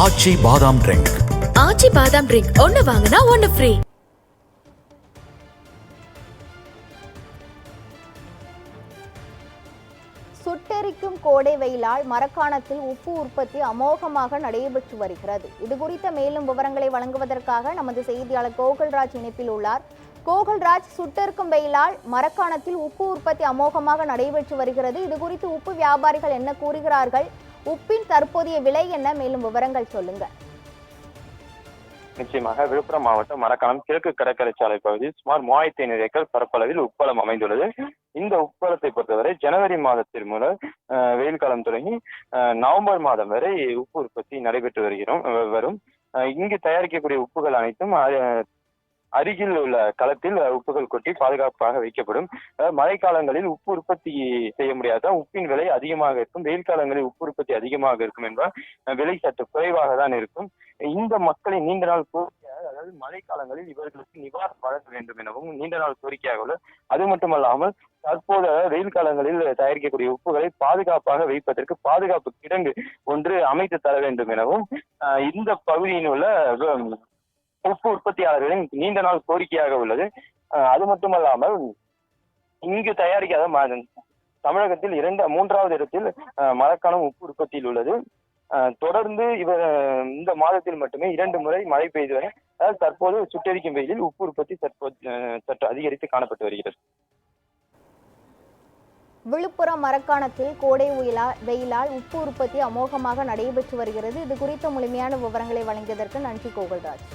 ஆச்சி பாதாம் ட்ரிங்க். ஆச்சி பாதாம் ட்ரிங்க் ஒன்னு வாங்கினா ஒன்னு ஃப்ரீ. சுட்டெரிக்கும் கோடை வெயிலால் மரக்காணத்தில் உப்பு உற்பத்தி அமோகமாக நடைபெற்று வருகிறது. இது குறித்த மேலும் விவரங்களை வழங்குவதற்காக நமது செய்தியாளர் கோகுல்ராஜ் இணைப்பில் உள்ளார். கோகுல்ராஜ், சுட்டெரிக்கும் வெயிலால் மரக்காணத்தில் உப்பு உற்பத்தி அமோகமாக நடைபெற்று வருகிறது. இது குறித்து உப்பு வியாபாரிகள் என்ன கூறுகிறார்கள்? உப்பின் தற்போதைய விலை என்ன? மேலும் விவரங்கள் சொல்லுங்க. நிச்சயமாக விழுப்புரம் மாவட்டம் மரக்காணம் கிழக்கு கடற்கரை சாலை பகுதியில் சுமார் 3500 ஏக்கர் பரப்பளவில் உப்பளம் அமைந்துள்ளது. இந்த உப்பளத்தை பொறுத்தவரை ஜனவரி மாதத்தின் முதல் வெயில் காலம் தொடங்கி நவம்பர் மாதம் வரை உப்பு உற்பத்தி நடைபெற்று வரும். இங்கு தயாரிக்கக்கூடிய உப்புகள் அனைத்தும் அருகில் உள்ள களத்தில் உப்புகள் கொட்டி பாதுகாப்பாக வைக்கப்படும். மழை காலங்களில் உப்பு உற்பத்தி செய்ய முடியாத உப்பின் விலை அதிகமாக இருக்கும். வெயில் காலங்களில் உப்பு உற்பத்தி அதிகமாக இருக்கும் என்பதால் விலை சற்று குறைவாக தான் இருக்கும். இந்த மக்களின் நீண்ட நாள் கோரிக்கையாக, அதாவது மழை காலங்களில் இவர்களுக்கு நிவாரணம் வழங்க வேண்டும் எனவும் நீண்ட நாள் கோரிக்கையாக உள்ளது. அது மட்டுமல்லாமல் தற்போது வெயில் காலங்களில் தயாரிக்கக்கூடிய உப்புகளை பாதுகாப்பாக வைப்பதற்கு பாதுகாப்பு கிடங்கு ஒன்று அமைத்து தர வேண்டும் எனவும் இந்த பகுதியில் உள்ள உப்பு உற்பத்தியாளர்களின் நீண்ட நாள் கோரிக்கையாக உள்ளது. அது மட்டுமல்லாமல் இங்கு தயாரிக்காத தமிழகத்தில் 3வது இடத்தில் மரக்காணம் உப்பு உற்பத்தியில் உள்ளது. தொடர்ந்து இந்த மாதத்தில் மட்டுமே 2 முறை மழை பெய்து வரை, அதாவது தற்போது சுட்டெரிக்கும் வெயிலில் உப்பு உற்பத்தி சற்று அதிகரித்து காணப்பட்டு வருகிறது. விழுப்புரம் மரக்காணத்தில் கோடை வெயிலால் உப்பு உற்பத்தி அமோகமாக நடைபெற்று வருகிறது. இது குறித்த முழுமையான விவரங்களை வழங்கியதற்கு நன்றி கோகுல்ராஜ்.